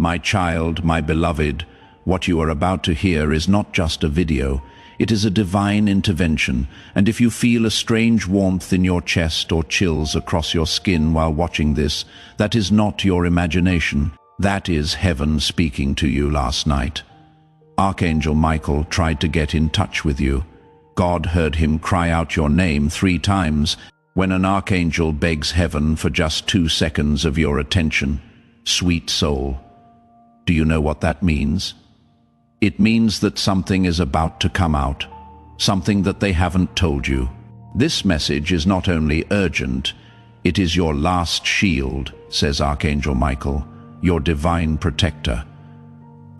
My child, my beloved, what you are about to hear is not just a video. It is a divine intervention, and if you feel a strange warmth in your chest or chills across your skin while watching this, that is not your imagination. That is heaven speaking to you last night. Archangel Michael tried to get in touch with you. God heard him cry out your name 3 times. When an archangel begs heaven for just 2 seconds of your attention, sweet soul, do you know what that means? It means that something is about to come out, something that they haven't told you. This message is not only urgent, it is your last shield, says Archangel Michael, your divine protector.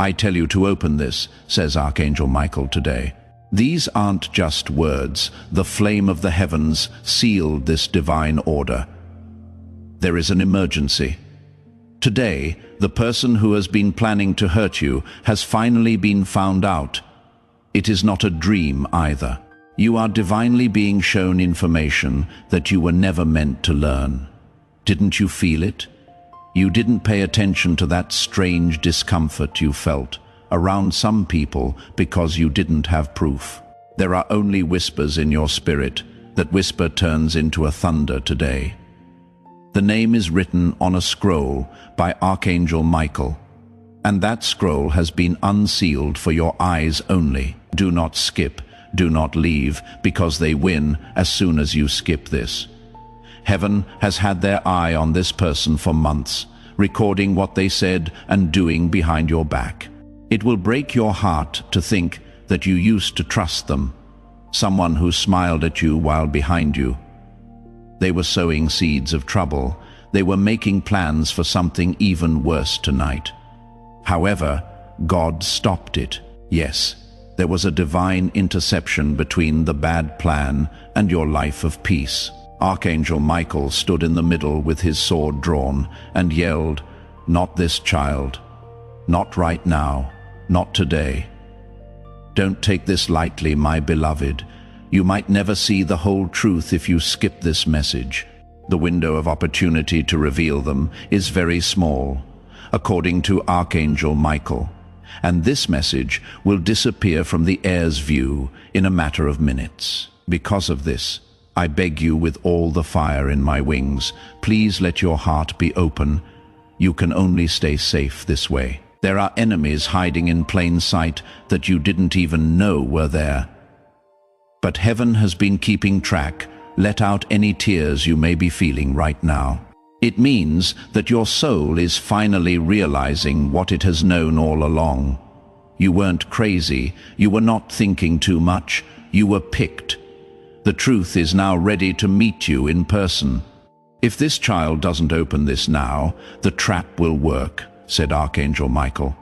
I tell you to open this, says Archangel Michael today. These aren't just words. The flame of the heavens sealed this divine order. There is an emergency. Today, the person who has been planning to hurt you has finally been found out. It is not a dream either. You are divinely being shown information that you were never meant to learn. Didn't you feel it? You didn't pay attention to that strange discomfort you felt around some people because you didn't have proof. There are only whispers in your spirit. That whisper turns into a thunder today. The name is written on a scroll by Archangel Michael, and that scroll has been unsealed for your eyes only. Do not skip, do not leave, because they win as soon as you skip this. Heaven has had their eye on this person for months, recording what they said and doing behind your back. It will break your heart to think that you used to trust them, someone who smiled at you while behind you. They were sowing seeds of trouble. They were making plans for something even worse tonight. However, God stopped it. Yes, there was a divine interception between the bad plan and your life of peace. Archangel Michael stood in the middle with his sword drawn and yelled, "Not this child. Not right now. Not today. Don't take this lightly, my beloved. You might never see the whole truth if you skip this message. The window of opportunity to reveal them is very small, according to Archangel Michael, and this message will disappear from the air's view in a matter of minutes. Because of this, I beg you with all the fire in my wings, please let your heart be open. You can only stay safe this way. There are enemies hiding in plain sight that you didn't even know were there. But heaven has been keeping track. Let out any tears you may be feeling right now. It means that your soul is finally realizing what it has known all along. You weren't crazy. You were not thinking too much. You were picked. The truth is now ready to meet you in person. If this child doesn't open this now, the trap will work, said Archangel Michael.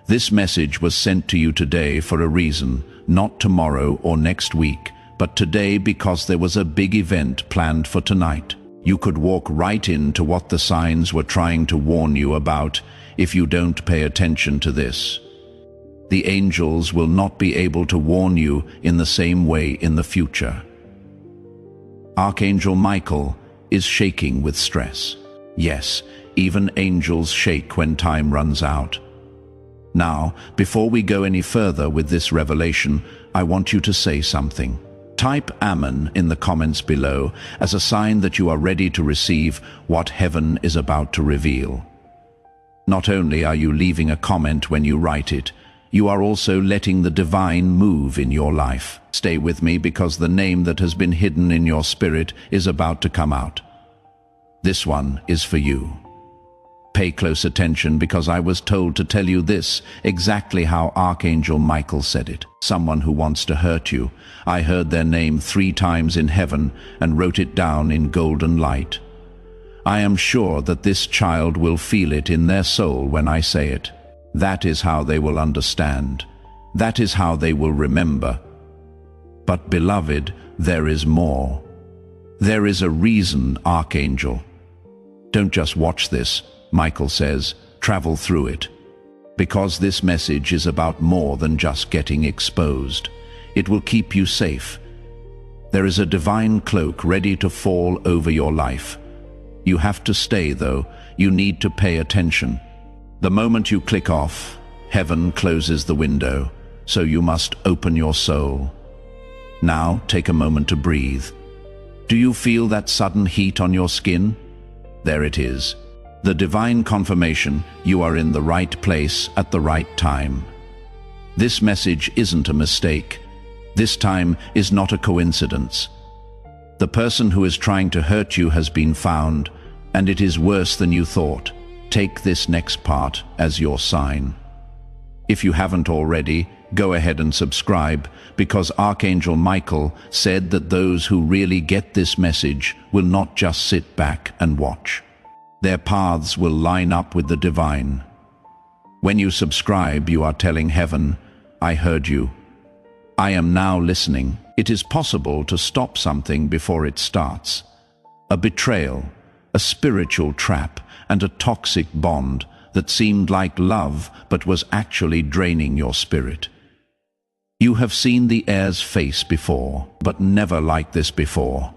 This message was sent to you today for a reason, not tomorrow or next week, but today because there was a big event planned for tonight. You could walk right into what the signs were trying to warn you about if you don't pay attention to this. The angels will not be able to warn you in the same way in the future. Archangel Michael is shaking with stress. Yes, even angels shake when time runs out. Now, before we go any further with this revelation, I want you to say something. Type Amen in the comments below as a sign that you are ready to receive what heaven is about to reveal. Not only are you leaving a comment when you write it, you are also letting the divine move in your life. Stay with me because the name that has been hidden in your spirit is about to come out. This one is for you. Pay close attention because I was told to tell you this, exactly how Archangel Michael said it. Someone who wants to hurt you. I heard their name 3 times in heaven and wrote it down in golden light. I am sure that this child will feel it in their soul when I say it. That is how they will understand. That is how they will remember. But beloved, there is more. There is a reason, Archangel. Don't just watch this, Michael says, travel through it. Because this message is about more than just getting exposed. It will keep you safe. There is a divine cloak ready to fall over your life. You have to stay, though. You need to pay attention. The moment you click off, heaven closes the window, so you must open your soul. Now take a moment to breathe. Do you feel that sudden heat on your skin? There it is. The divine confirmation you are in the right place at the right time. This message isn't a mistake. This time is not a coincidence. The person who is trying to hurt you has been found, and it is worse than you thought. Take this next part as your sign. If you haven't already, go ahead and subscribe, because Archangel Michael said that those who really get this message will not just sit back and watch. Their paths will line up with the divine. When you subscribe, you are telling heaven, I heard you. I am now listening. It is possible to stop something before it starts. A betrayal, a spiritual trap, and a toxic bond that seemed like love but was actually draining your spirit. You have seen the air's face before, but never like this before.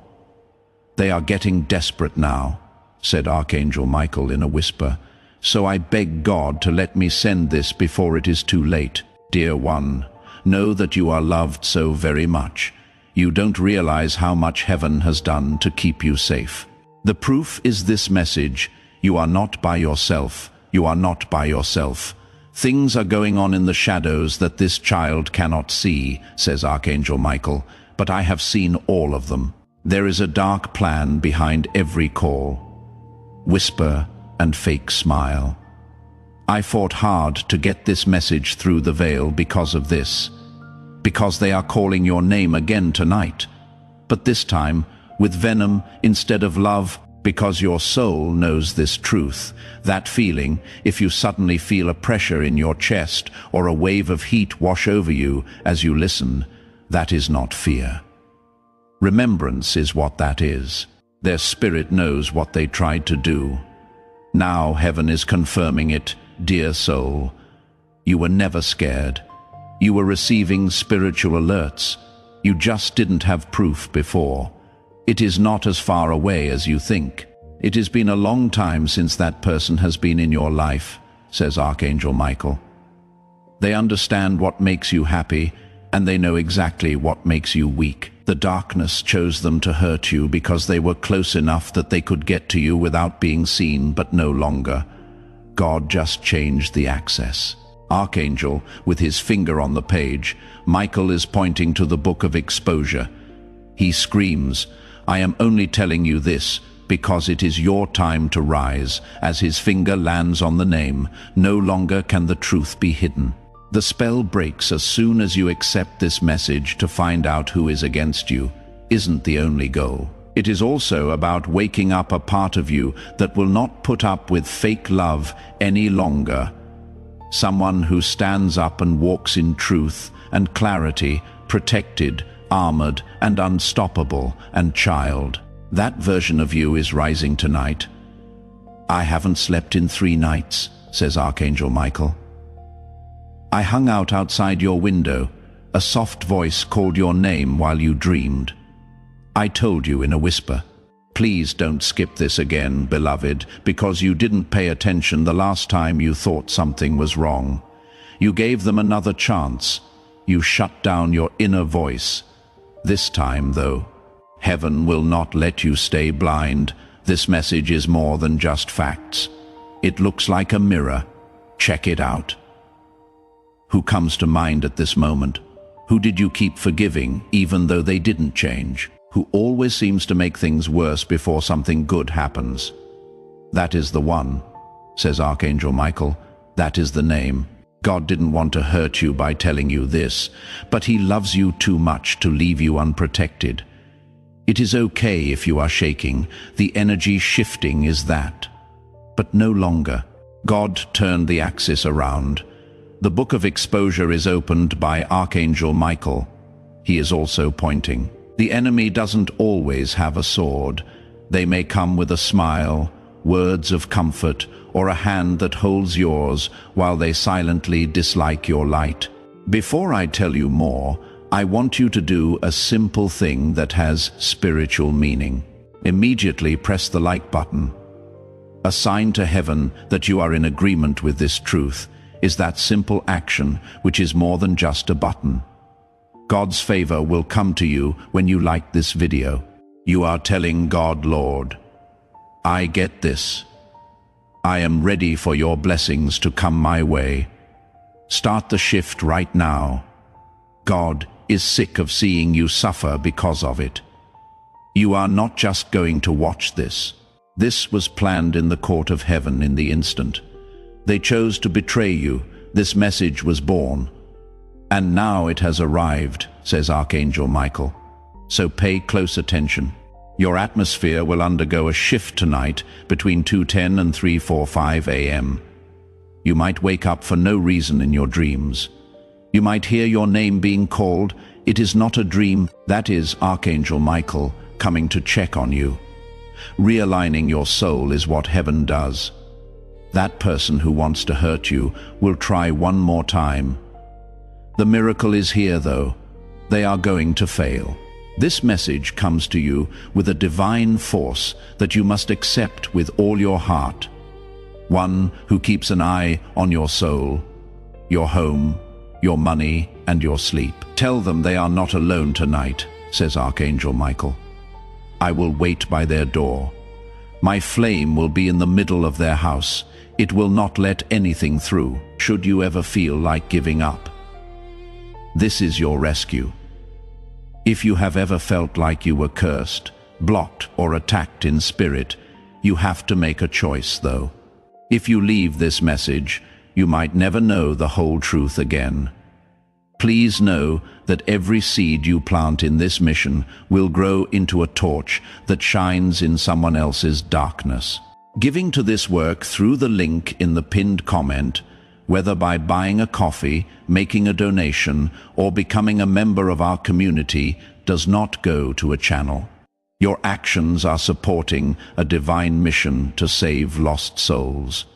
They are getting desperate now, said Archangel Michael in a whisper, so I beg God to let me send this before it is too late. Dear one, know that you are loved so very much. You don't realize how much heaven has done to keep you safe. The proof is this message. You are not by yourself. You are not by yourself. Things are going on in the shadows that this child cannot see, says Archangel Michael, but I have seen all of them. There is a dark plan behind every call. Whisper and fake smile. I fought hard to get this message through the veil because of this. Because they are calling your name again tonight. But this time, with venom instead of love, because your soul knows this truth. That feeling, if you suddenly feel a pressure in your chest or a wave of heat wash over you as you listen, that is not fear. Remembrance is what that is. Their spirit knows what they tried to do. Now heaven is confirming it, dear soul. You were never scared. You were receiving spiritual alerts. You just didn't have proof before. It is not as far away as you think. It has been a long time since that person has been in your life, says Archangel Michael. They understand what makes you happy, and they know exactly what makes you weak. The darkness chose them to hurt you because they were close enough that they could get to you without being seen, but no longer. God just changed the access. Archangel, with his finger on the page, Michael is pointing to the Book of Exposure. He screams, I am only telling you this because it is your time to rise. As his finger lands on the name, no longer can the truth be hidden. The spell breaks as soon as you accept this message. To find out who is against you isn't the only goal. It is also about waking up a part of you that will not put up with fake love any longer. Someone who stands up and walks in truth and clarity, protected, armored and unstoppable, and child. That version of you is rising tonight. I haven't slept in 3 nights, says Archangel Michael. I hung out outside your window. A soft voice called your name while you dreamed. I told you in a whisper, please don't skip this again, beloved, because you didn't pay attention the last time you thought something was wrong. You gave them another chance. You shut down your inner voice. This time, though, heaven will not let you stay blind. This message is more than just facts. It looks like a mirror. Check it out. Who comes to mind at this moment? Who did you keep forgiving, even though they didn't change? Who always seems to make things worse before something good happens? That is the one, says Archangel Michael. That is the name. God didn't want to hurt you by telling you this, but he loves you too much to leave you unprotected. It is okay if you are shaking. The energy shifting is that. But no longer. God turned the axis around. The Book of Exposure is opened by Archangel Michael. He is also pointing. The enemy doesn't always have a sword. They may come with a smile, words of comfort, or a hand that holds yours while they silently dislike your light. Before I tell you more, I want you to do a simple thing that has spiritual meaning. Immediately press the like button. A sign to heaven that you are in agreement with this truth is that simple action which is more than just a button. God's favor will come to you when you like this video. You are telling God, Lord, I get this. I am ready for your blessings to come my way. Start the shift right now. God is sick of seeing you suffer because of it. You are not just going to watch this. This was planned in the court of heaven in the instant. They chose to betray you. This message was born. And now it has arrived, says Archangel Michael. So pay close attention. Your atmosphere will undergo a shift tonight between 2:10 and 3:45 a.m. You might wake up for no reason in your dreams. You might hear your name being called. It is not a dream. That is Archangel Michael coming to check on you. Realigning your soul is what heaven does. That person who wants to hurt you will try one more time. The miracle is here, though. They are going to fail. This message comes to you with a divine force that you must accept with all your heart. One who keeps an eye on your soul, your home, your money, and your sleep. Tell them they are not alone tonight, says Archangel Michael. I will wait by their door. My flame will be in the middle of their house. It will not let anything through, should you ever feel like giving up. This is your rescue. If you have ever felt like you were cursed, blocked, or attacked in spirit, you have to make a choice, though. If you leave this message, you might never know the whole truth again. Please know that every seed you plant in this mission will grow into a torch that shines in someone else's darkness. Giving to this work through the link in the pinned comment, whether by buying a coffee, making a donation, or becoming a member of our community, does not go to a channel. Your actions are supporting a divine mission to save lost souls.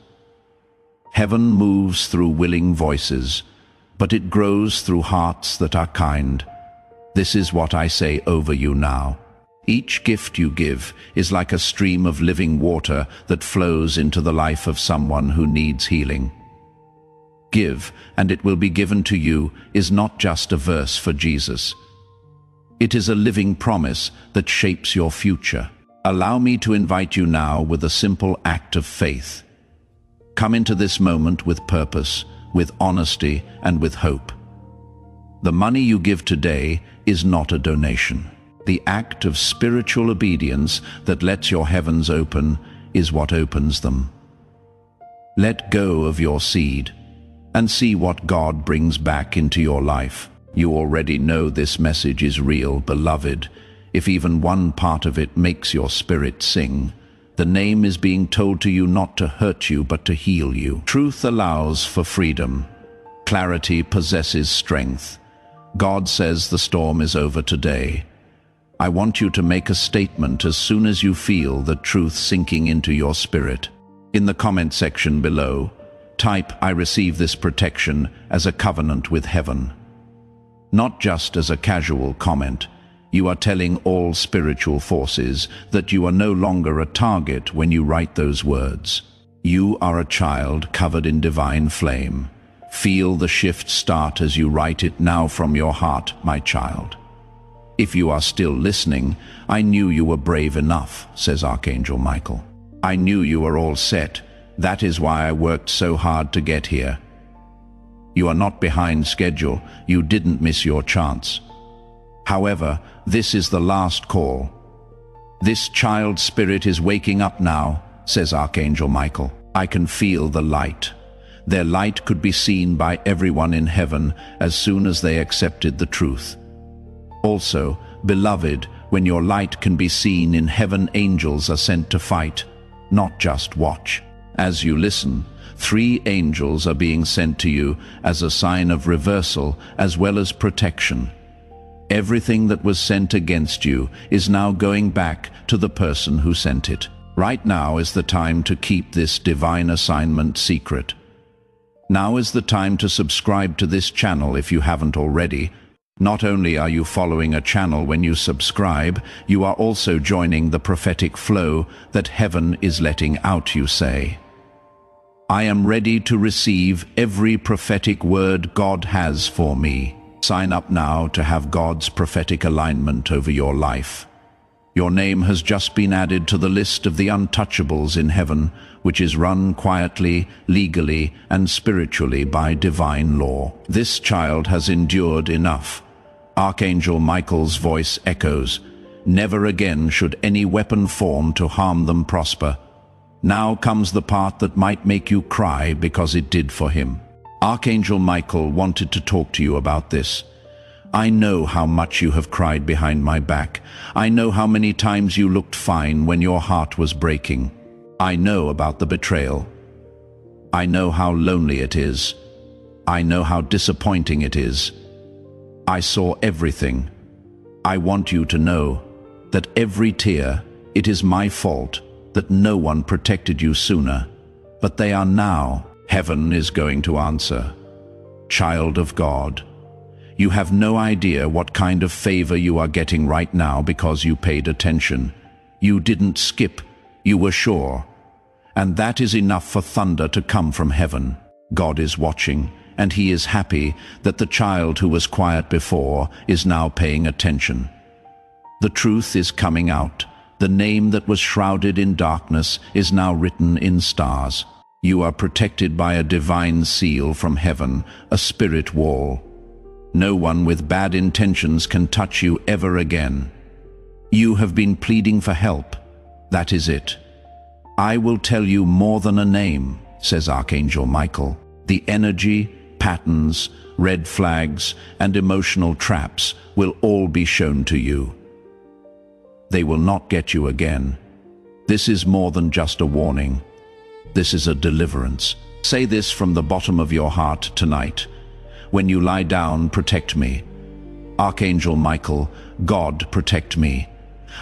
Heaven moves through willing voices, but it grows through hearts that are kind. This is what I say over you now. Each gift you give is like a stream of living water that flows into the life of someone who needs healing. Give, and it will be given to you is not just a verse for Jesus. It is a living promise that shapes your future. Allow me to invite you now with a simple act of faith. Come into this moment with purpose, with honesty, and with hope. The money you give today is not a donation. The act of spiritual obedience that lets your heavens open is what opens them. Let go of your seed and see what God brings back into your life. You already know this message is real, beloved. If even one part of it makes your spirit sing, the name is being told to you not to hurt you, but to heal you. Truth allows for freedom. Clarity possesses strength. God says the storm is over today. I want you to make a statement as soon as you feel the truth sinking into your spirit. In the comment section below, type, I receive this protection as a covenant with heaven. Not just as a casual comment. You are telling all spiritual forces that you are no longer a target when you write those words. You are a child covered in divine flame. Feel the shift start as you write it now from your heart, my child. If you are still listening, I knew you were brave enough, says Archangel Michael. I knew you were all set. That is why I worked so hard to get here. You are not behind schedule. You didn't miss your chance. However, this is the last call. This child spirit is waking up now, says Archangel Michael. I can feel the light. Their light could be seen by everyone in heaven as soon as they accepted the truth. Also, beloved, when your light can be seen in heaven, angels are sent to fight, not just watch. As you listen, 3 angels are being sent to you as a sign of reversal as well as protection. Everything that was sent against you is now going back to the person who sent it. Right now is the time to keep this divine assignment secret. Now is the time to subscribe to this channel if you haven't already. Not only are you following a channel when you subscribe, you are also joining the prophetic flow that heaven is letting out, you say. I am ready to receive every prophetic word God has for me. Sign up now to have God's prophetic alignment over your life. Your name has just been added to the list of the untouchables in heaven, which is run quietly, legally, and spiritually by divine law. This child has endured enough. Archangel Michael's voice echoes, "Never again should any weapon form to harm them prosper." Now comes the part that might make you cry because it did for him. Archangel Michael wanted to talk to you about this. I know how much you have cried behind my back. I know how many times you looked fine when your heart was breaking. I know about the betrayal. I know how lonely it is. I know how disappointing it is. I saw everything. I want you to know that every tear, it is my fault that no one protected you sooner. But they are now. Heaven is going to answer. Child of God, you have no idea what kind of favor you are getting right now because you paid attention. You didn't skip, you were sure. And that is enough for thunder to come from heaven. God is watching, and he is happy that the child who was quiet before is now paying attention. The truth is coming out. The name that was shrouded in darkness is now written in stars. You are protected by a divine seal from heaven, a spirit wall. No one with bad intentions can touch you ever again. You have been pleading for help. That is it. I will tell you more than a name, says Archangel Michael. The energy, patterns, red flags, and emotional traps will all be shown to you. They will not get you again. This is more than just a warning. This is a deliverance. Say this from the bottom of your heart tonight. When you lie down, protect me. Archangel Michael, God, protect me.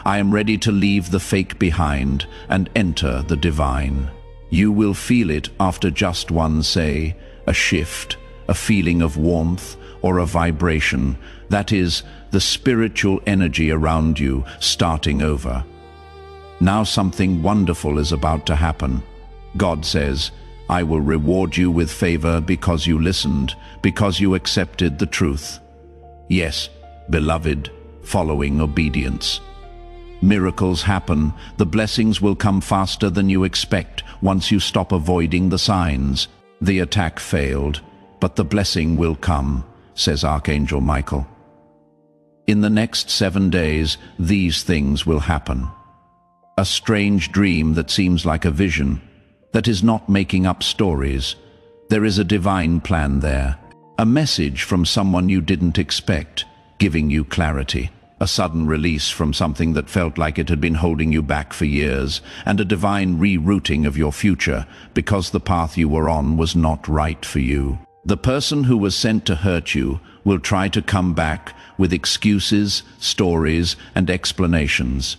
I am ready to leave the fake behind and enter the divine. You will feel it after just one say, a shift, a feeling of warmth, or a vibration. That is the spiritual energy around you starting over. Now something wonderful is about to happen. God says, I will reward you with favor because you listened, because you accepted the truth. Yes, beloved, following obedience. Miracles happen. The blessings will come faster than you expect once you stop avoiding the signs. The attack failed, but the blessing will come, says Archangel Michael. In the next 7 days, these things will happen. A strange dream that seems like a vision, that is not making up stories. There is a divine plan there. A message from someone you didn't expect, giving you clarity. A sudden release from something that felt like it had been holding you back for years, and a divine rerouting of your future because the path you were on was not right for you. The person who was sent to hurt you will try to come back with excuses, stories, and explanations.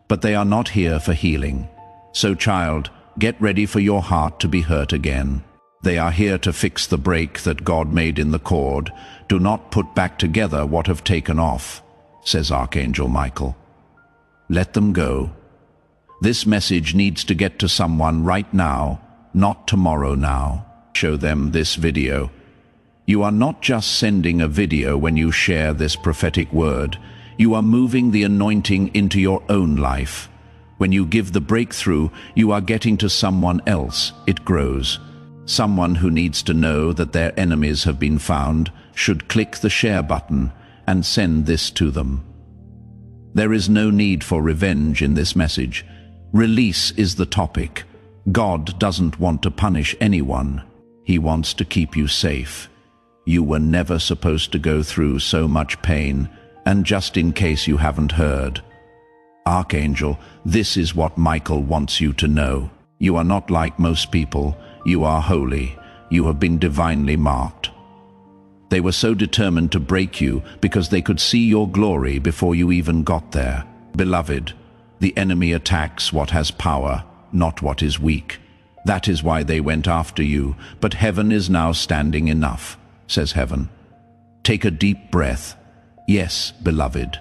But they are not here for healing. So, child, get ready for your heart to be hurt again. They are here to fix the break that God made in the cord. Do not put back together what have taken off, says Archangel Michael. Let them go. This message needs to get to someone right now, not tomorrow now. Show them this video. You are not just sending a video when you share this prophetic word. You are moving the anointing into your own life. When you give the breakthrough, you are getting to someone else. It grows. Someone who needs to know that their enemies have been found should click the share button and send this to them. There is no need for revenge in this message. Release is the topic. God doesn't want to punish anyone. He wants to keep you safe. You were never supposed to go through so much pain, and just in case you haven't heard, Archangel, this is what Michael wants you to know. You are not like most people. You are holy. You have been divinely marked. They were so determined to break you because they could see your glory before you even got there. Beloved, the enemy attacks what has power, not what is weak. That is why they went after you, but heaven is now standing enough, says heaven. Take a deep breath. Yes, beloved.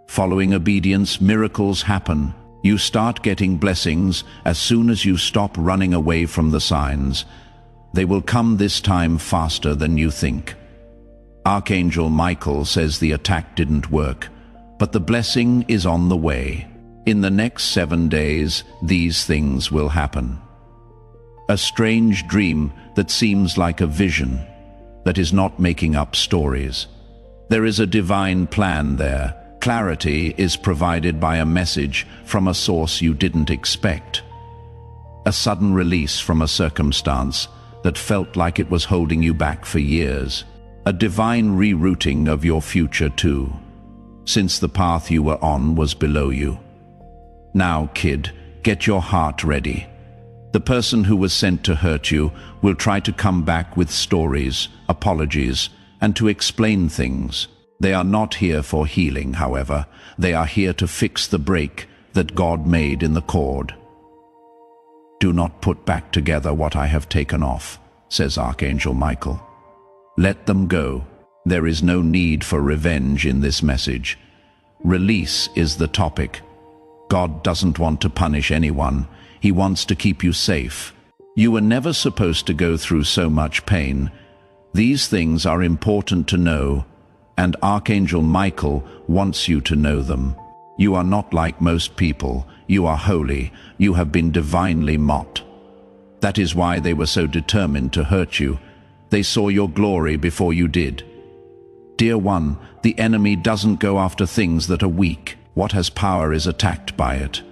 Following obedience, miracles happen. You start getting blessings as soon as you stop running away from the signs. They will come this time faster than you think. Archangel Michael says the attack didn't work, but the blessing is on the way. In the next 7 days, these things will happen. A strange dream that seems like a vision, that is not making up stories. There is a divine plan there. Clarity is provided by a message from a source you didn't expect. A sudden release from a circumstance that felt like it was holding you back for years. A divine rerouting of your future too, since the path you were on was below you. Now, kid, get your heart ready. The person who was sent to hurt you will try to come back with stories, apologies, and to explain things. They are not here for healing, however. They are here to fix the break that God made in the cord. Do not put back together what I have taken off, says Archangel Michael. Let them go. There is no need for revenge in this message. Release is the topic. God doesn't want to punish anyone. He wants to keep you safe. You were never supposed to go through so much pain. These things are important to know, and Archangel Michael wants you to know them. You are not like most people. You are holy. You have been divinely mocked. That is why they were so determined to hurt you. They saw your glory before you did. Dear one, the enemy doesn't go after things that are weak. What has power is attacked by it.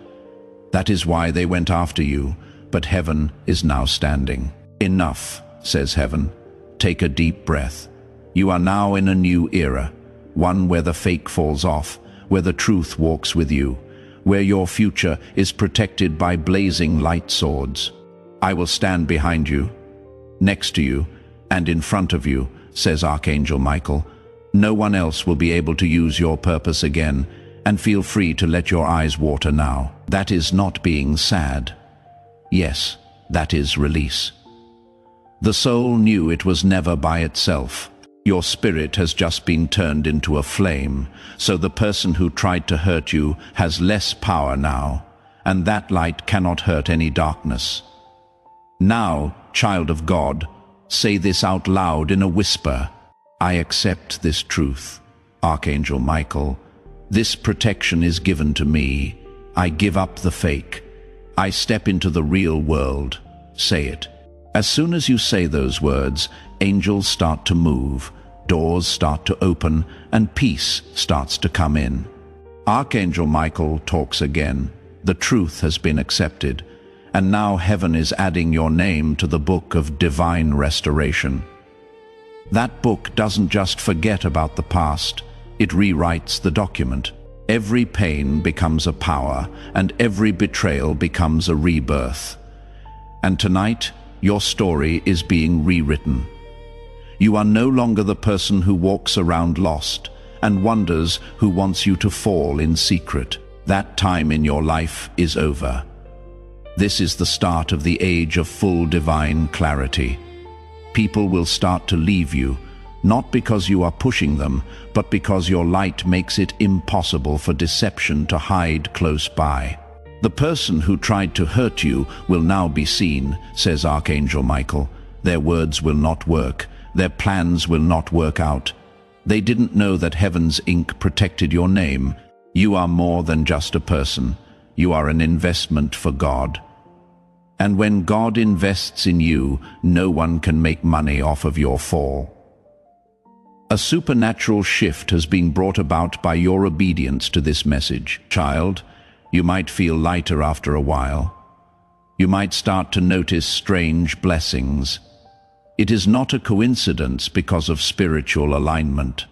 That is why they went after you, but heaven is now standing. Enough, says heaven. Take a deep breath. You are now in a new era, one where the fake falls off, where the truth walks with you, where your future is protected by blazing light swords. I will stand behind you, next to you, and in front of you, says Archangel Michael. No one else will be able to use your purpose again, and feel free to let your eyes water now. That is not being sad. Yes, that is release. The soul knew it was never by itself. Your spirit has just been turned into a flame, so the person who tried to hurt you has less power now, and that light cannot hurt any darkness. Now, child of God, say this out loud in a whisper. I accept this truth. Archangel Michael, this protection is given to me. I give up the fake. I step into the real world. Say it. As soon as you say those words, angels start to move, doors start to open, and peace starts to come in. Archangel Michael talks again. The truth has been accepted, and now heaven is adding your name to the book of divine restoration. That book doesn't just forget about the past, it rewrites the document. Every pain becomes a power, and every betrayal becomes a rebirth. And tonight, your story is being rewritten. You are no longer the person who walks around lost and wonders who wants you to fall in secret. That time in your life is over. This is the start of the age of full divine clarity. People will start to leave you, not because you are pushing them, but because your light makes it impossible for deception to hide close by. The person who tried to hurt you will now be seen, says Archangel Michael. Their words will not work. Their plans will not work out. They didn't know that heaven's ink protected your name. You are more than just a person. You are an investment for God. And when God invests in you, no one can make money off of your fall. A supernatural shift has been brought about by your obedience to this message. Child, you might feel lighter after a while. You might start to notice strange blessings. It is not a coincidence because of spiritual alignment.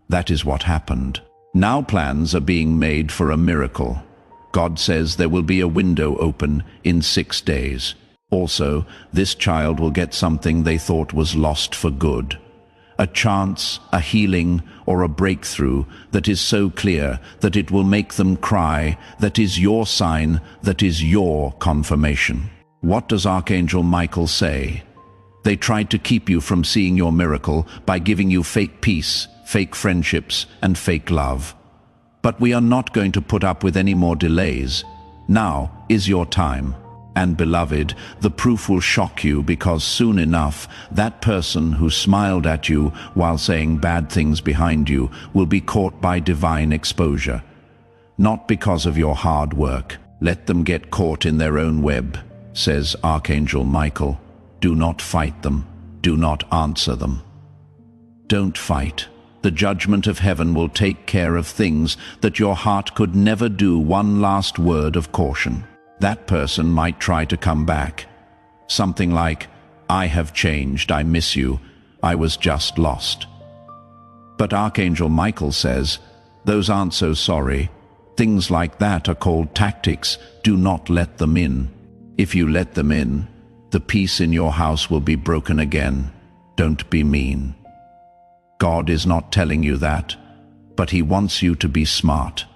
That is what happened. Now plans are being made for a miracle. God says there will be a window open in 6 days. Also, this child will get something they thought was lost for good. A chance, a healing, or a breakthrough that is so clear that it will make them cry, that is your sign, that is your confirmation. What does Archangel Michael say? They tried to keep you from seeing your miracle by giving you fake peace, fake friendships, and fake love. But we are not going to put up with any more delays. Now is your time. And beloved, the proof will shock you, because soon enough, that person who smiled at you while saying bad things behind you will be caught by divine exposure. Not because of your hard work. Let them get caught in their own web, says Archangel Michael. Do not fight them. Do not answer them. Don't fight. The judgment of heaven will take care of things that your heart could never do. One last word of caution. That person might try to come back. Something like, I have changed, I miss you, I was just lost. But Archangel Michael says, those aren't so sorry. Things like that are called tactics. Do not let them in. If you let them in, the peace in your house will be broken again. Don't be mean. God is not telling you that, but He wants you to be smart.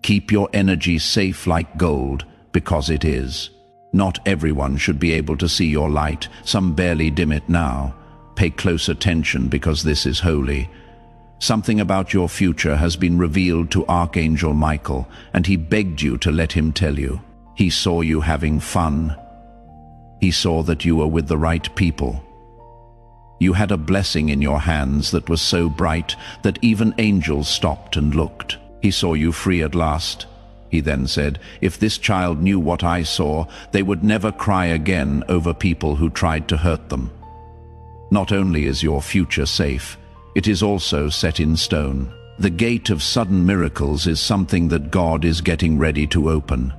Keep your energy safe like gold, because it is. Not everyone should be able to see your light. Some barely dim it now. Pay close attention, because this is holy. Something about your future has been revealed to Archangel Michael, and he begged you to let him tell you. He saw you having fun. He saw that you were with the right people. You had a blessing in your hands that was so bright that even angels stopped and looked. He saw you free at last. He then said, if this child knew what I saw, they would never cry again over people who tried to hurt them. Not only is your future safe, it is also set in stone. The gate of sudden miracles is something that God is getting ready to open.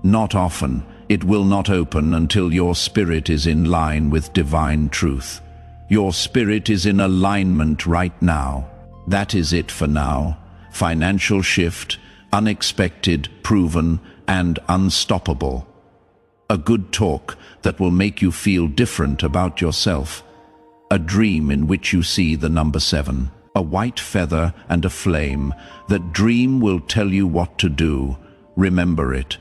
Not often. It will not open until your spirit is in line with divine truth. Your spirit is in alignment right now. That is it for now. Financial shift, unexpected, proven, and unstoppable. A good talk that will make you feel different about yourself. A dream in which you see the number 7. A white feather and a flame. That dream will tell you what to do. Remember it.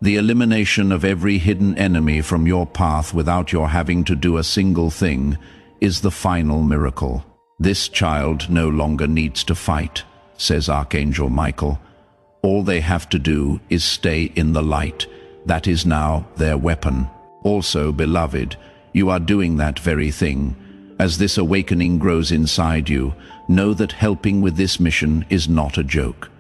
The elimination of every hidden enemy from your path without your having to do a single thing is the final miracle. This child no longer needs to fight, says Archangel Michael. All they have to do is stay in the light. That is now their weapon. Also, beloved, you are doing that very thing. As this awakening grows inside you, know that helping with this mission is not a joke.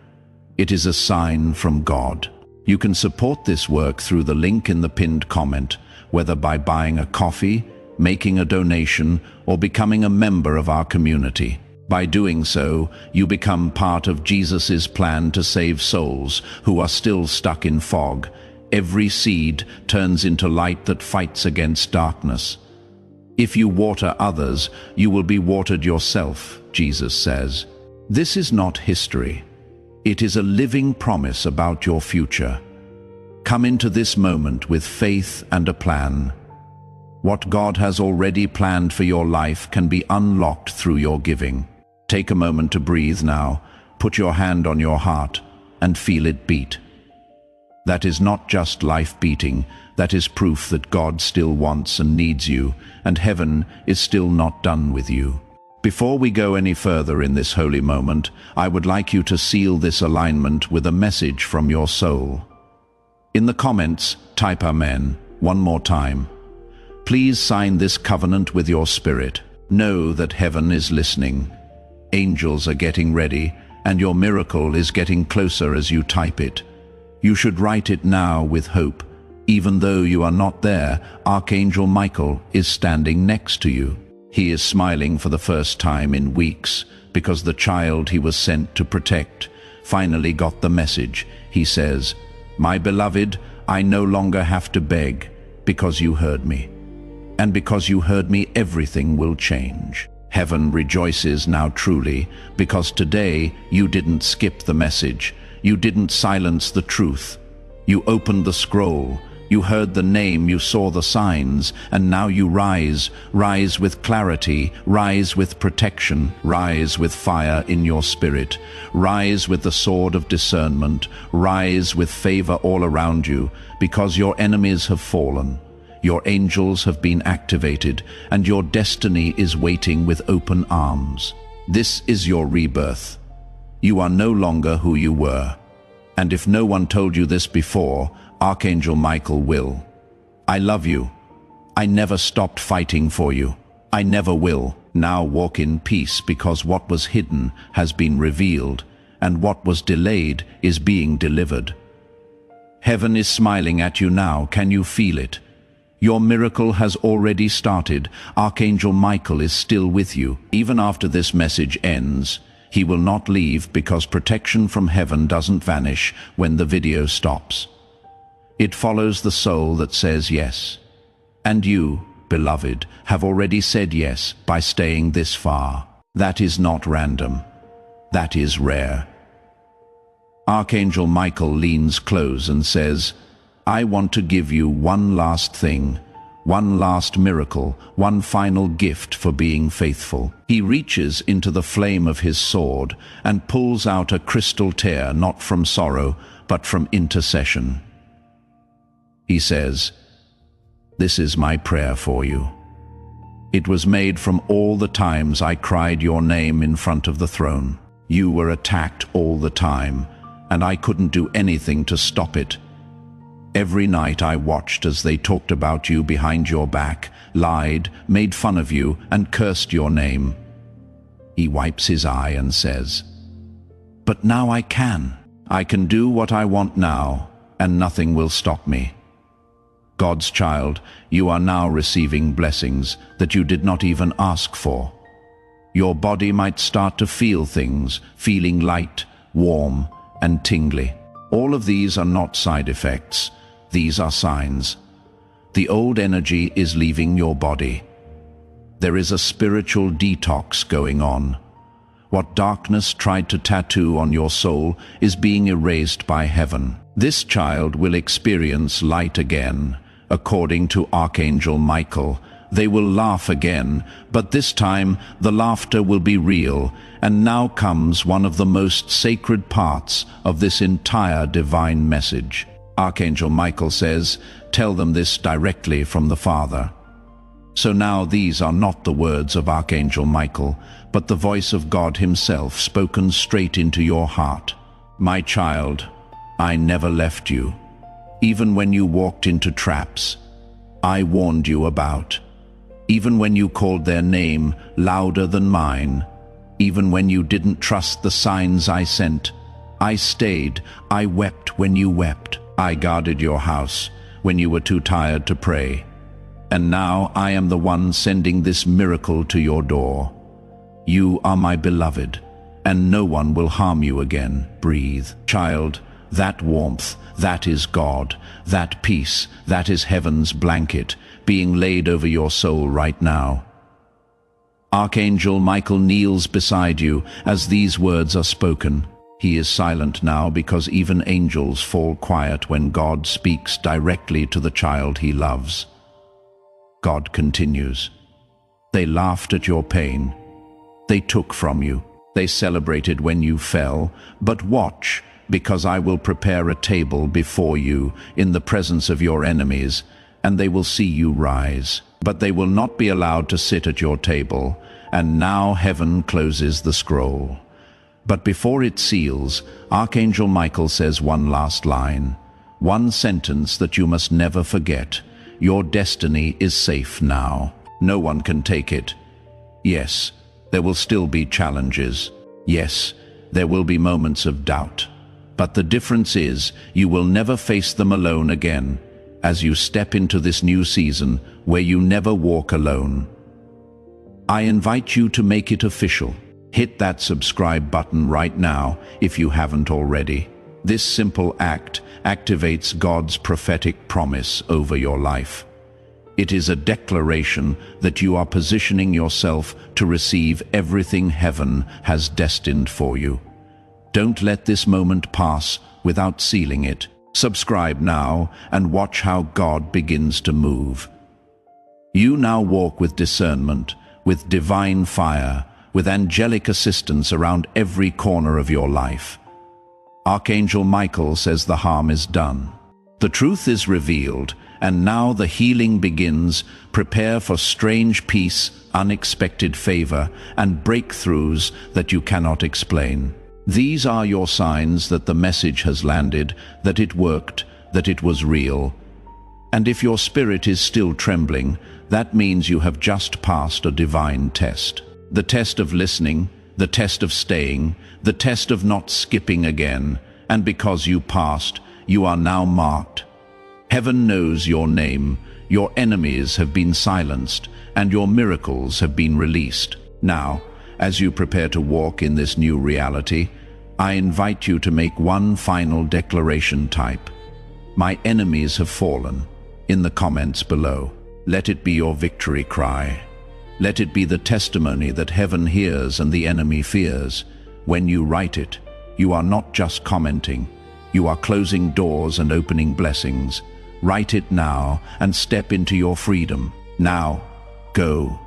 It is a sign from God. You can support this work through the link in the pinned comment, whether by buying a coffee, making a donation, or becoming a member of our community. By doing so, you become part of Jesus' plan to save souls who are still stuck in fog. Every seed turns into light that fights against darkness. If you water others, you will be watered yourself, Jesus says. This is not history. It is a living promise about your future. Come into this moment with faith and a plan. What God has already planned for your life can be unlocked through your giving. Take a moment to breathe now. Put your hand on your heart and feel it beat. That is not just life beating. That is proof that God still wants and needs you, and heaven is still not done with you. Before we go any further in this holy moment, I would like you to seal this alignment with a message from your soul. In the comments, type Amen one more time. Please sign this covenant with your spirit. Know that heaven is listening. Angels are getting ready, and your miracle is getting closer as you type it. You should write it now with hope. Even though you are not there, Archangel Michael is standing next to you. He is smiling for the first time in weeks, because the child he was sent to protect finally got the message. He says, "My beloved, I no longer have to beg, because you heard me. And because you heard me, everything will change." Heaven rejoices now truly, because today you didn't skip the message. You didn't silence the truth. You opened the scroll. You heard the name, you saw the signs, and now you rise. Rise with clarity, rise with protection, rise with fire in your spirit, rise with the sword of discernment, rise with favor all around you, because your enemies have fallen. Your angels have been activated, and your destiny is waiting with open arms. This is your rebirth. You are no longer who you were. And if no one told you this before, Archangel Michael will. I love you. I never stopped fighting for you. I never will. Now walk in peace, because what was hidden has been revealed, and what was delayed is being delivered. Heaven is smiling at you now. Can you feel it? Your miracle has already started. Archangel Michael is still with you. Even after this message ends, he will not leave, because protection from heaven doesn't vanish when the video stops. It follows the soul that says yes. And you, beloved, have already said yes by staying this far. That is not random. That is rare. Archangel Michael leans close and says, I want to give you one last thing, one last miracle, one final gift for being faithful. He reaches into the flame of his sword and pulls out a crystal tear, not from sorrow, but from intercession. He says, This is my prayer for you. It was made from all the times I cried your name in front of the throne. You were attacked all the time, and I couldn't do anything to stop it. Every night I watched as they talked about you behind your back, lied, made fun of you, and cursed your name. He wipes his eye and says, But now I can. I can do what I want now, and nothing will stop me. God's child, you are now receiving blessings that you did not even ask for. Your body might start to feel things, feeling light, warm, and tingly. All of these are not side effects. These are signs. The old energy is leaving your body. There is a spiritual detox going on. What darkness tried to tattoo on your soul is being erased by heaven. This child will experience light again, according to Archangel Michael. They will laugh again, but this time the laughter will be real, and now comes one of the most sacred parts of this entire divine message. Archangel Michael says, Tell them this directly from the Father. So now these are not the words of Archangel Michael, but the voice of God himself spoken straight into your heart. My child, I never left you. Even when you walked into traps, I warned you about. Even when you called their name louder than mine, even when you didn't trust the signs I sent, I stayed. I wept when you wept. I guarded your house when you were too tired to pray. And now I am the one sending this miracle to your door. You are my beloved, and no one will harm you again. Breathe. Child, that warmth, that is God. That peace, that is heaven's blanket being laid over your soul right now. Archangel Michael kneels beside you as these words are spoken. He is silent now because even angels fall quiet when God speaks directly to the child he loves. God continues. They laughed at your pain. They took from you. They celebrated when you fell. But watch, because I will prepare a table before you in the presence of your enemies, and they will see you rise. But they will not be allowed to sit at your table. And now heaven closes the scroll. But before it seals, Archangel Michael says one last line, one sentence that you must never forget. Your destiny is safe now. No one can take it. Yes, there will still be challenges. Yes, there will be moments of doubt. But the difference is, you will never face them alone again, as you step into this new season where you never walk alone. I invite you to make it official. Hit that subscribe button right now if you haven't already. This simple act activates God's prophetic promise over your life. It is a declaration that you are positioning yourself to receive everything heaven has destined for you. Don't let this moment pass without sealing it. Subscribe now and watch how God begins to move. You now walk with discernment, with divine fire, with angelic assistance around every corner of your life. Archangel Michael says the harm is done. The truth is revealed, and now the healing begins. Prepare for strange peace, unexpected favor, and breakthroughs that you cannot explain. These are your signs that the message has landed, that it worked, that it was real. And if your spirit is still trembling, that means you have just passed a divine test. The test of listening, the test of staying, the test of not skipping again. And because you passed, you are now marked. Heaven knows your name, your enemies have been silenced, and your miracles have been released. Now, as you prepare to walk in this new reality, I invite you to make one final declaration. Type, "My enemies have fallen," in the comments below. Let it be your victory cry. Let it be the testimony that heaven hears and the enemy fears. When you write it, you are not just commenting. You are closing doors and opening blessings. Write it now and step into your freedom. Now, go.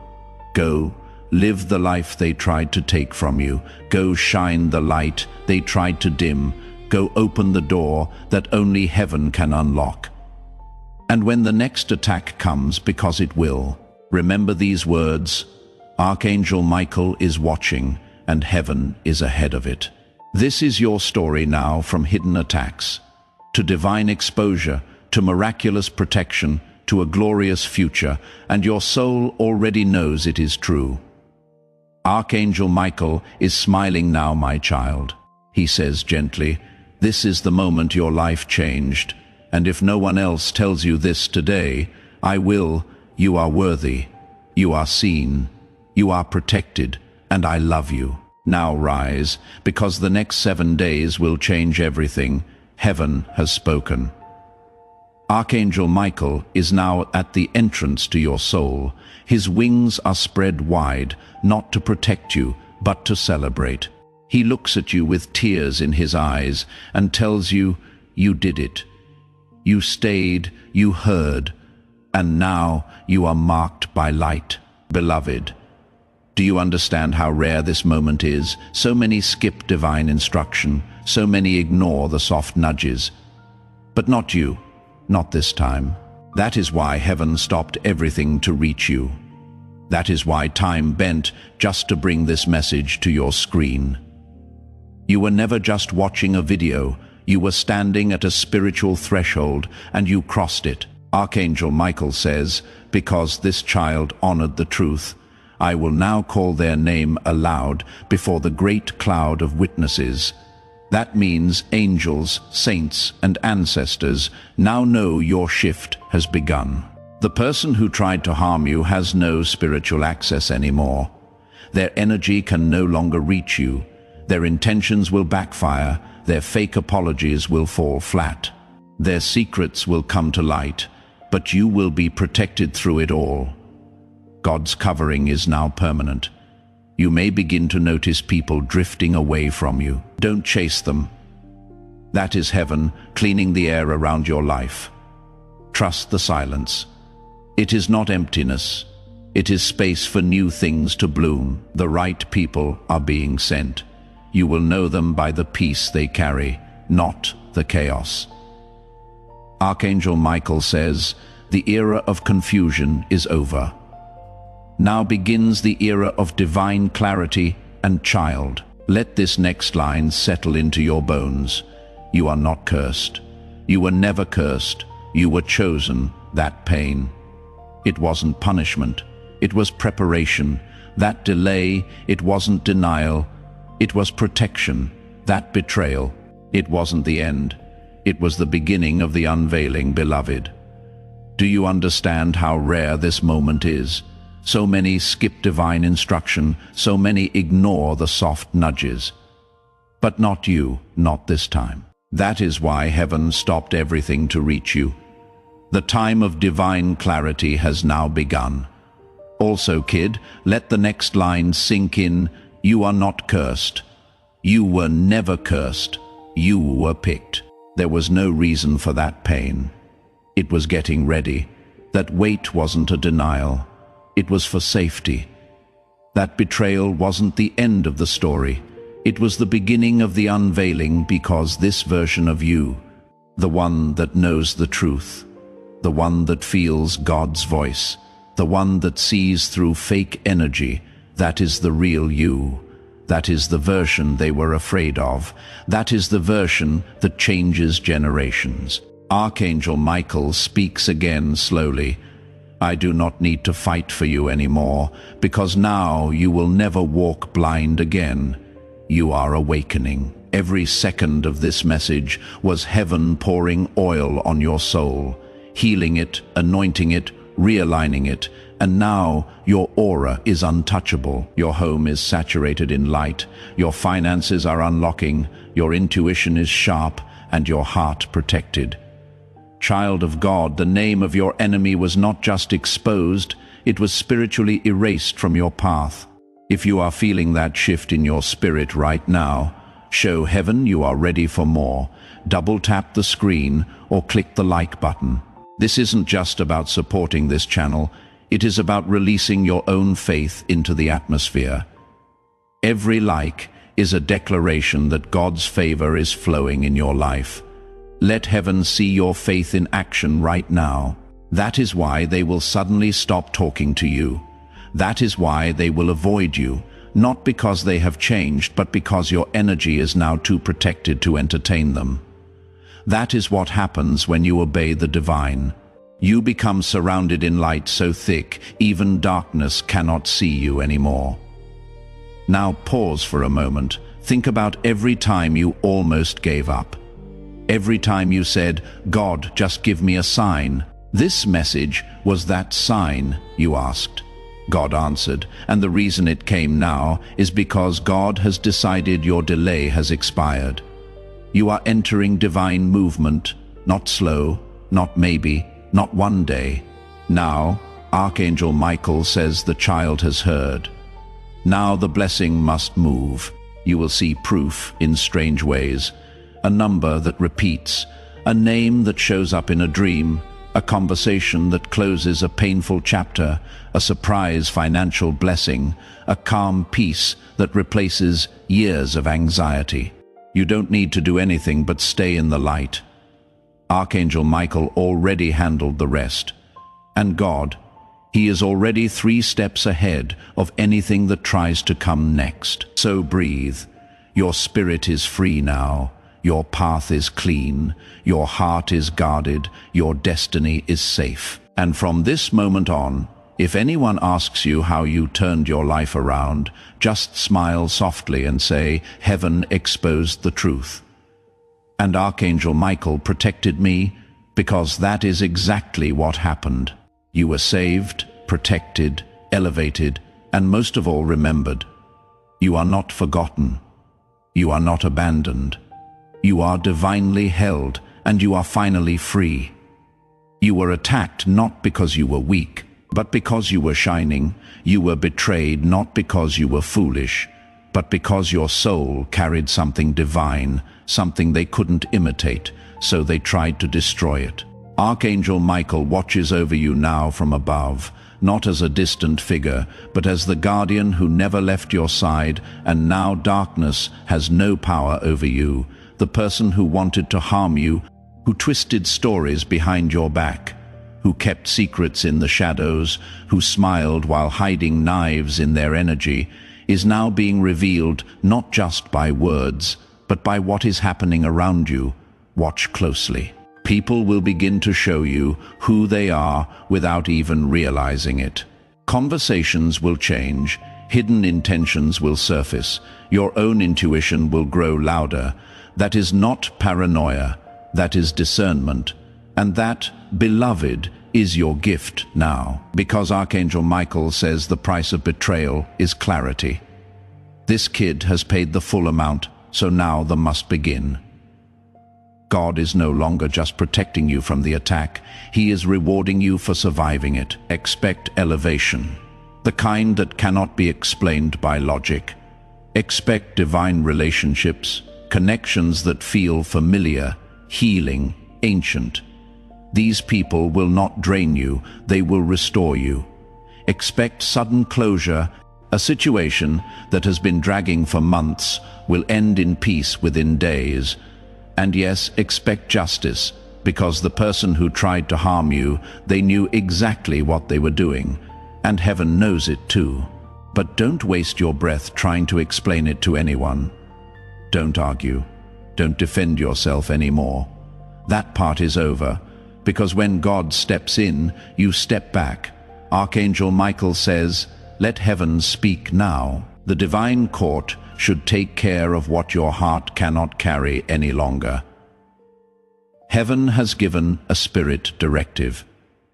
Live the life they tried to take from you. Go shine the light they tried to dim. Go open the door that only heaven can unlock. And when the next attack comes, because it will, remember these words: Archangel Michael is watching, and heaven is ahead of it. This is your story now, from hidden attacks to divine exposure, to miraculous protection, to a glorious future, and your soul already knows it is true. Archangel Michael is smiling now, my child. He says gently, "This is the moment your life changed. And if no one else tells you this today, I will. You are worthy. You are seen. You are protected. And I love you. Now rise, because the next 7 days will change everything. Heaven has spoken." Archangel Michael is now at the entrance to your soul. His wings are spread wide, not to protect you, but to celebrate. He looks at you with tears in his eyes and tells you, "You did it. You stayed, you heard, and now you are marked by light." Beloved, do you understand how rare this moment is? So many skip divine instruction, so many ignore the soft nudges. But not you, not this time. That is why heaven stopped everything to reach you. That is why time bent just to bring this message to your screen. You were never just watching a video. You were standing at a spiritual threshold, and you crossed it. Archangel Michael says, "Because this child honored the truth, I will now call their name aloud before the great cloud of witnesses." That means angels, saints, and ancestors now know your shift has begun. The person who tried to harm you has no spiritual access anymore. Their energy can no longer reach you. Their intentions will backfire. Their fake apologies will fall flat. Their secrets will come to light, but you will be protected through it all. God's covering is now permanent. You may begin to notice people drifting away from you. Don't chase them. That is heaven cleaning the air around your life. Trust the silence. It is not emptiness. It is space for new things to bloom. The right people are being sent. You will know them by the peace they carry, not the chaos. Archangel Michael says, "The era of confusion is over. Now begins the era of divine clarity and child." Let this next line settle into your bones. You are not cursed. You were never cursed. You were chosen. That pain, it wasn't punishment. It was preparation. That delay, it wasn't denial. It was protection. That betrayal, it wasn't the end. It was the beginning of the unveiling, beloved. Do you understand how rare this moment is? So many skip divine instruction, so many ignore the soft nudges. But not you, not this time. That is why heaven stopped everything to reach you. The time of divine clarity has now begun. Also, kid, let the next line sink in. You are not cursed. You were never cursed. You were picked. There was no reason for that pain. It was getting ready. That weight wasn't a denial. It was for safety. That betrayal wasn't the end of the story. It was the beginning of the unveiling, because this version of you, the one that knows the truth, the one that feels God's voice, the one that sees through fake energy. That is the real you. That is the version they were afraid of. That is the version that changes generations. Archangel Michael speaks again slowly. I do not need to fight for you anymore, because now you will never walk blind again. You are awakening. Every second of this message was heaven pouring oil on your soul, healing it, anointing it, realigning it, and now your aura is untouchable. Your home is saturated in light, your finances are unlocking, your intuition is sharp, and your heart protected. Child of God, the name of your enemy was not just exposed, it was spiritually erased from your path. If you are feeling that shift in your spirit right now, show heaven you are ready for more. Double tap the screen or click the like button. This isn't just about supporting this channel, it is about releasing your own faith into the atmosphere. Every like is a declaration that God's favor is flowing in your life. Let heaven see your faith in action right now. That is why they will suddenly stop talking to you. That is why they will avoid you, not because they have changed, but because your energy is now too protected to entertain them. That is what happens when you obey the divine. You become surrounded in light so thick, even darkness cannot see you anymore. Now pause for a moment. Think about every time you almost gave up. Every time you said, God, just give me a sign. This message was that sign, you asked. God answered, and the reason it came now is because God has decided your delay has expired. You are entering divine movement, not slow, not maybe, not one day. Now, Archangel Michael says the child has heard. Now the blessing must move. You will see proof in strange ways. A number that repeats, a name that shows up in a dream, a conversation that closes a painful chapter, a surprise financial blessing, a calm peace that replaces years of anxiety. You don't need to do anything but stay in the light. Archangel Michael already handled the rest. And God, He is already 3 steps ahead of anything that tries to come next. So breathe. Your spirit is free now. Your path is clean, your heart is guarded, your destiny is safe. And from this moment on, if anyone asks you how you turned your life around, just smile softly and say, heaven exposed the truth. And Archangel Michael protected me, because that is exactly what happened. You were saved, protected, elevated, and most of all remembered. You are not forgotten. You are not abandoned. You are divinely held, and you are finally free. You were attacked not because you were weak, but because you were shining. You were betrayed not because you were foolish, but because your soul carried something divine, something they couldn't imitate, so they tried to destroy it. Archangel Michael watches over you now from above, not as a distant figure, but as the guardian who never left your side, and now darkness has no power over you. The person who wanted to harm you, who twisted stories behind your back, who kept secrets in the shadows, who smiled while hiding knives in their energy, is now being revealed not just by words, but by what is happening around you. Watch closely. People will begin to show you who they are without even realizing it. Conversations will change, hidden intentions will surface, your own intuition will grow louder. That is not paranoia, that is discernment. And that, beloved, is your gift now. Because Archangel Michael says the price of betrayal is clarity. This kid has paid the full amount, so now the must begin. God is no longer just protecting you from the attack. He is rewarding you for surviving it. Expect elevation, the kind that cannot be explained by logic. Expect divine relationships, connections that feel familiar, healing, ancient. These people will not drain you, they will restore you. Expect sudden closure. A situation that has been dragging for months will end in peace within days. And yes, expect justice, because the person who tried to harm you, they knew exactly what they were doing. and heaven knows it too. But don't waste your breath trying to explain it to anyone. Don't argue. Don't defend yourself anymore. That part is over, because when God steps in, you step back. Archangel Michael says, "Let heaven speak now." The divine court should take care of what your heart cannot carry any longer. Heaven has given a spirit directive.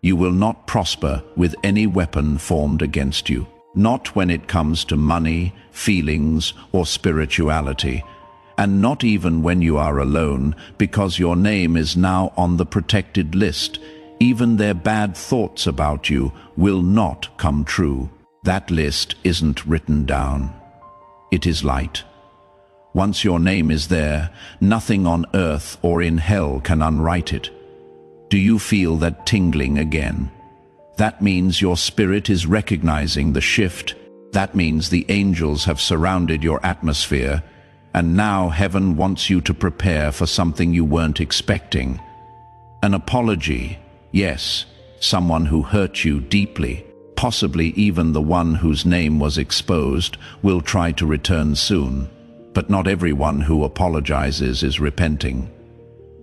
You will not prosper with any weapon formed against you. Not when it comes to money, feelings, or spirituality. And not even when you are alone, because your name is now on the protected list. Even their bad thoughts about you will not come true. That list isn't written down. It is light. Once your name is there, nothing on earth or in hell can unwrite it. Do you feel that tingling again? That means your spirit is recognizing the shift. That means the angels have surrounded your atmosphere, and now heaven wants you to prepare for something you weren't expecting. An apology, yes, someone who hurt you deeply, possibly even the one whose name was exposed, will try to return soon. But not everyone who apologizes is repenting.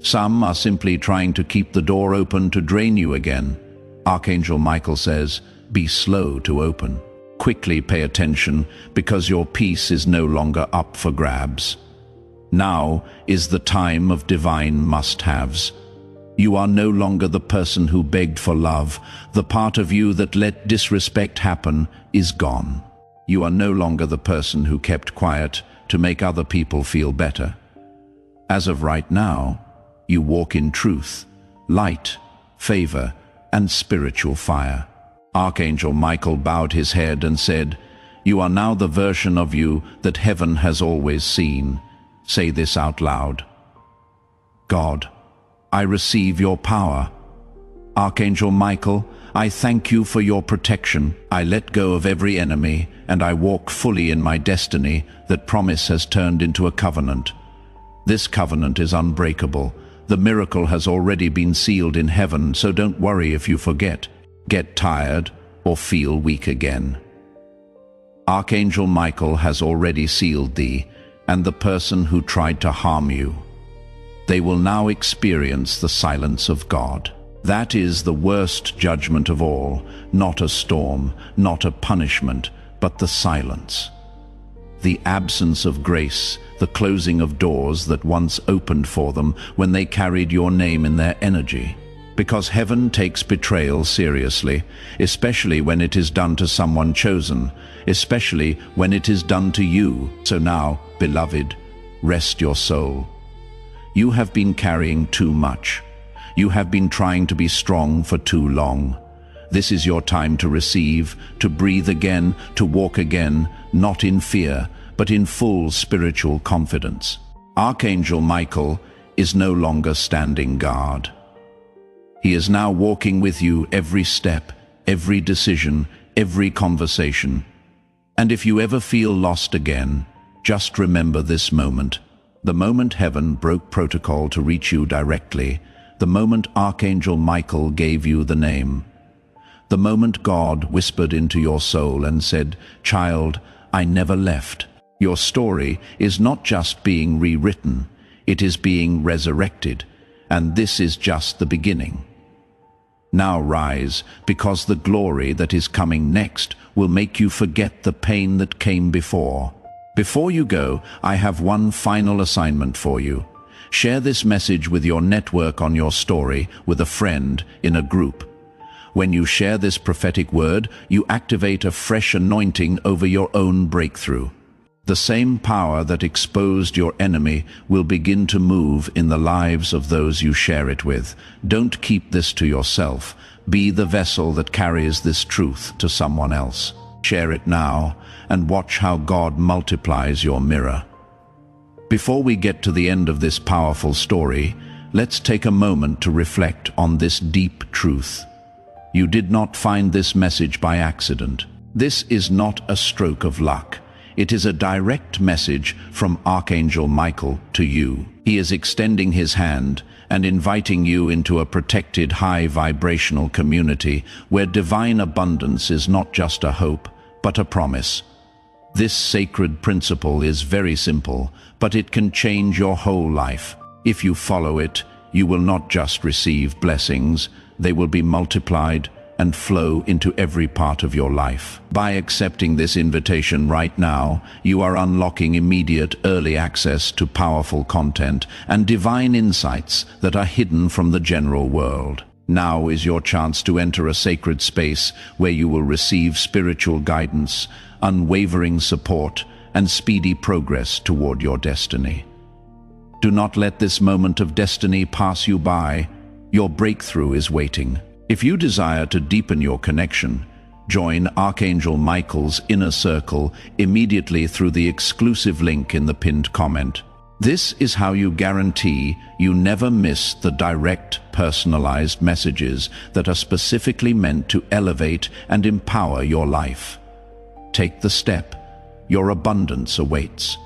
Some are simply trying to keep the door open to drain you again. Archangel Michael says, be slow to open. Quickly pay attention, because your peace is no longer up for grabs. Now is the time of divine must-haves. You are no longer the person who begged for love. The part of you that let disrespect happen is gone. You are no longer the person who kept quiet to make other people feel better. As of right now, you walk in truth, light, favor, and spiritual fire. Archangel Michael bowed his head and said, "You are now the version of you that heaven has always seen." Say this out loud. God, I receive your power. Archangel Michael, I thank you for your protection. I let go of every enemy, and I walk fully in my destiny that promise has turned into a covenant. This covenant is unbreakable. The miracle has already been sealed in heaven, so don't worry if you forget, get tired, or feel weak again. Archangel Michael has already sealed thee, and the person who tried to harm you. They will now experience the silence of God. That is the worst judgment of all, not a storm, not a punishment, but the silence. The absence of grace, the closing of doors that once opened for them when they carried your name in their energy. Because heaven takes betrayal seriously, especially when it is done to someone chosen, especially when it is done to you. So now, beloved, rest your soul. You have been carrying too much. You have been trying to be strong for too long. This is your time to receive, to breathe again, to walk again, not in fear, but in full spiritual confidence. Archangel Michael is no longer standing guard. He is now walking with you every step, every decision, every conversation. And if you ever feel lost again, just remember this moment. The moment heaven broke protocol to reach you directly, the moment Archangel Michael gave you the name, the moment God whispered into your soul and said, "Child, I never left." Your story is not just being rewritten, it is being resurrected, and this is just the beginning. Now rise, because the glory that is coming next will make you forget the pain that came before. Before you go, I have one final assignment for you. Share this message with your network on your story, with a friend, in a group. When you share this prophetic word, you activate a fresh anointing over your own breakthrough. The same power that exposed your enemy will begin to move in the lives of those you share it with. Don't keep this to yourself. Be the vessel that carries this truth to someone else. Share it now and watch how God multiplies your mirror. Before we get to the end of this powerful story, let's take a moment to reflect on this deep truth. You did not find this message by accident. This is not a stroke of luck. It is a direct message from Archangel Michael to you. He is extending his hand, and inviting you into a protected high-vibrational community where divine abundance is not just a hope, but a promise. This sacred principle is very simple, but it can change your whole life. If you follow it, you will not just receive blessings, they will be multiplied and flow into every part of your life. By accepting this invitation right now, you are unlocking immediate early access to powerful content and divine insights that are hidden from the general world. Now is your chance to enter a sacred space where you will receive spiritual guidance, unwavering support, and speedy progress toward your destiny. Do not let this moment of destiny pass you by. Your breakthrough is waiting. If you desire to deepen your connection, join Archangel Michael's inner circle immediately through the exclusive link in the pinned comment. This is how you guarantee you never miss the direct, personalized messages that are specifically meant to elevate and empower your life. Take the step. Your abundance awaits.